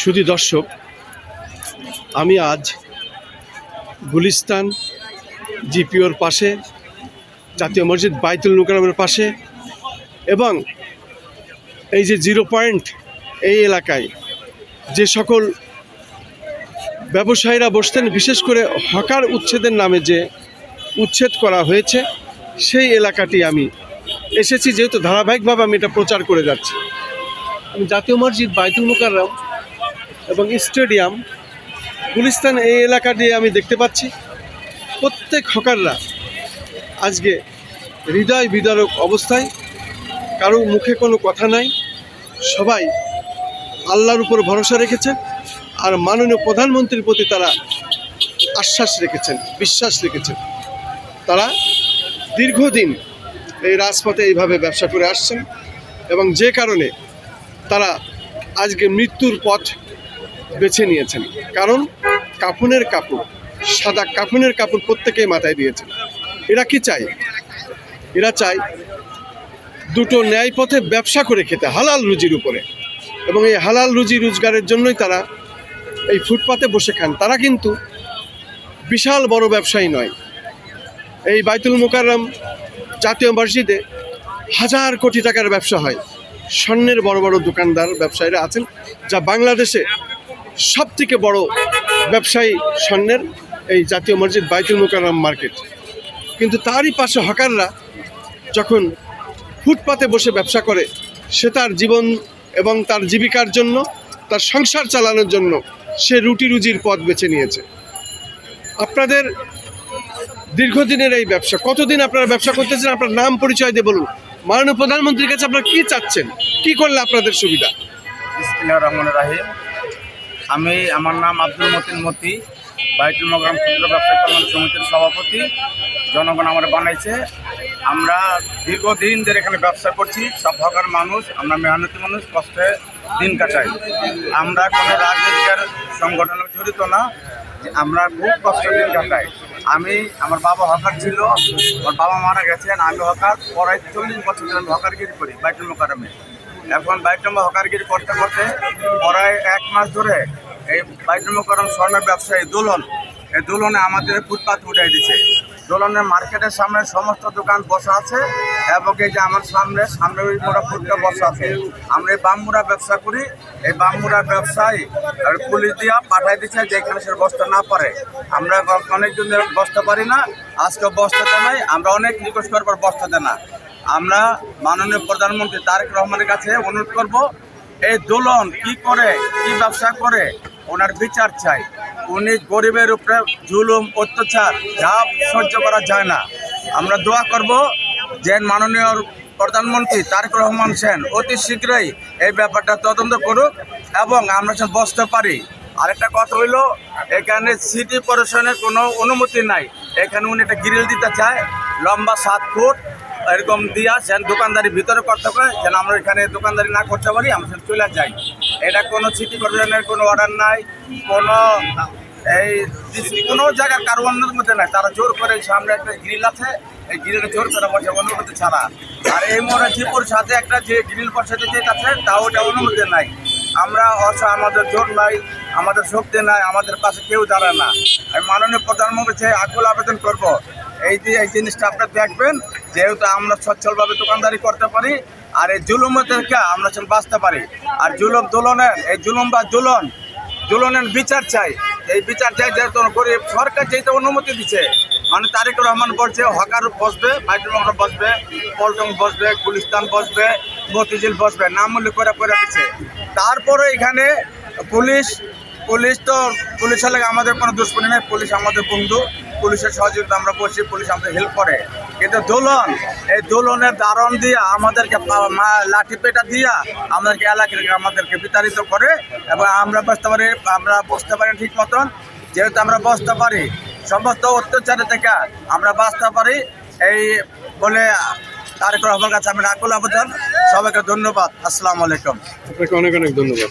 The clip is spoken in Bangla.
শুধু দর্শক, আমি আজ গুলিস্তান জিপিওর পাশে, জাতীয় মসজিদ বাইতুল মুকাররমের পাশে এবং এই যে 0 পয়েন্ট এই এলাকায় যে সকল ব্যবসায়ীরা বসতেন, বিশেষ করে হকার উচ্ছেদের নামে যে উচ্ছেদ করা হয়েছে সেই এলাকাটি আমি এসেছি, যেহেতু ধারাবাহিকভাবে আমি এটা প্রচার করে যাচ্ছি। আমি জাতীয় মসজিদ বাইতুল মুকাররম এবং স্টেডিয়াম গুলিস্তান এই এলাকা দিয়ে আমি দেখতে পাচ্ছি প্রত্যেক হকাররা আজকে হৃদয় বিদারক অবস্থায়, কারো মুখে কোনো কথা নাই, সবাই আল্লাহর উপর ভরসা রেখেছেন আর মাননীয় প্রধানমন্ত্রীর প্রতি তারা আশ্বাস রেখেছেন, বিশ্বাস রেখেছেন। তারা দীর্ঘদিন এই রাজপথে এইভাবে ব্যবসা করে আসছেন এবং যে কারণে তারা আজকে মৃত্যুর পথ বেছে নিয়েছেন। কারণ কাফনের কাপড়, সাদা কাফনের কাপড় প্রত্যেকেই মাথায় দিয়েছেন। এরা কি চায়? এরা চায় দুটো ন্যায় পথে ব্যবসা করে খেতে, হালাল রুজির উপরে, এবং এই হালাল রুজি রোজগারের জন্যই তারা এই ফুটপাতে বসে খান। তারা কিন্তু বিশাল বড় ব্যবসায়ী নয়। এই বাইতুল মুকাররম জাতীয় মসজিদে হাজার কোটি টাকার ব্যবসা হয়। স্বর্ণের বড় বড় দোকানদার ব্যবসায়ীরা আছেন, যা বাংলাদেশে সবথেকে বড় ব্যবসায়ী স্বর্ণের এই জাতীয় মসজিদ বাইতুল মুকাররম মার্কেট। কিন্তু তারই পাশে হকাররা যখন ফুটপাতে বসে ব্যবসা করে, সে তার জীবন এবং তার জীবিকার জন্য, তার সংসার চালানোর জন্য সে রুটি রুজির পথ বেছে নিয়েছে। আপনাদের দীর্ঘদিনের এই ব্যবসা, কতদিন আপনারা ব্যবসা করতেছেন? আপনার নাম পরিচয় দিয়ে বলুন। মাননীয় প্রধানমন্ত্রীর কাছে আপনারা কী চাচ্ছেন, কী করলে আপনাদের সুবিধা? বিসমিল্লাহির রহমানির রহিম। আমার নাম আব্দুল মতিন মতি, বাইতুল মুকাররম ক্ষুদ্র ব্যবসায়ী কল্যাণ সমিতির সভাপতি। জনগণ আমরা বানাইছে। আমরা দীর্ঘদিন ধরে এখানে ব্যবসা করছি। সব হকার মানুষ, আমরা মেহনতি মানুষ, কষ্টে দিন কাটাই। আমরা কোনো রাজনৈতিক সংগঠনে জড়িত না, আমরা খুব কষ্টে দিন কাটাই। আমার বাবা হকার ছিল, আমার বাবা মারা গেছেন, আমি হকার প্রায় 40 বছর ধরে আমি হকারগিরি করি বাইতুল মুকাররমে। এখন বাইতুল হকারগিরি করতে করতে প্রায় 1 মাস ধরে এই বাইতুল মুকাররম স্বর্ণের ব্যবসায়ী দোলন, এই দোলনে আমাদের ফুটপাত উঠাই দিচ্ছে। দোলনের মার্কেটের সামনে সমস্ত দোকান বসা আছে এবং এই যে আমার সামনে ওই মোড়া ফুটকা বসা আছে। আমরা এই বামমুড়া ব্যবসা করি। এই বামমুড়া ব্যবসায়ী পুলিশ দিয়া পাঠাই দিচ্ছে যে এখানে সে বসতে না পারে। আমরা অনেকদিন ধরে বসতে পারি না, আজকে বসতে দেয় নাই। আমরা অনেক রিকোয়েস্ট করবার বসতে দেয় না। আমরা মাননীয় প্রধানমন্ত্রী তারেক রহমানের কাছে অনুরোধ করব, এই দোলন কি করে, কি ব্যবসা করে, ওনার বিচার চাই। উনি গরিবের উপরে জুলুম অত্যাচার যা সহ্য করা যায় না। আমরা দোয়া করব যে মাননীয় প্রধানমন্ত্রী তারেক রহমান সেন অতি শীঘ্রই এই ব্যাপারটা তদন্ত করুক এবং আমরা যেন বসতে পারি। আরেকটা কথা হইল, এখানে সিটি কর্পোরেশনের কোনো অনুমতি নাই। এখানে উনি একটা গ্রিল দিতে চায় লম্বা 7 ফুট, এরকম দিয়া যেন দোকানদারি ভিতরে করতে পারে, যেন আমরা এখানে দোকানদারি না করতে পারি, আমরা সেন চলে যাই। এটা কোনো সিটি কর্পোরেশনের কোনো অর্ডার নাই, কোনো জায়গার কারো অনুমতি নাই। তারা জোর করে, সামনে একটা গ্রিল আছে, এই গ্রিলে জোর করে বসে অনুমতি ছাড়া। আর এই মোড়ে জিপুর সাথে একটা যে গ্রিল বসে দিতে আছে, তাও ওটা অনুমতি নাই। আমরা আমাদের জোর নাই, আমাদের শক্তি নাই, আমাদের পাশে কেউ দাঁড়ায় না। আমি মাননীয় প্রধানমন্ত্রী আকুল আবেদন করব, এই জিনিসটা আপনারা দেখবেন, যেহেতু আমরা সচ্ছলভাবে দোকানদারি করতে পারি আর এই জুলুমের থেকে আমরা বাঁচতে পারি। আর এই জুলুম বা জুলনের বিচার চাই। এই বিচার চাই, যেহেতু গরিব সরকার যেহেতু অনুমতি দিচ্ছে, মানে তারেক রহমান বলছে হকার বসবে, বাইতুল মুকাররম বসবে, পল্টন বসবে, গুলিস্তান বসবে, মতিঝিল বসবে, নাম উল্লেখ করে দিচ্ছে। তারপরে এখানে পুলিশের লাগে আমাদের কোনো দুশ্মনী নেই। পুলিশ আমাদের বন্ধু, পুলিশের সহযোগিতা আমরা বসি, পুলিশ আমাদের হেল্প করে। কিন্তু এই দোলনের দারণ দিয়ে আমাদেরকে লাঠি পেটা দিয়া আমাদেরকে আমাদেরকে বিতাড়িত করে এবং আমরা বসতে পারি ঠিক মতন। যেহেতু আমরা বসতে পারি, সমস্ত অত্যাচারের থেকে আমরা বাঁচতে পারি, এই বলে তারেক রহমানের কাছে আমি আকুল আবেদন। সবাইকে ধন্যবাদ। আসসালামু আলাইকুম। আপনাকে অনেক অনেক ধন্যবাদ।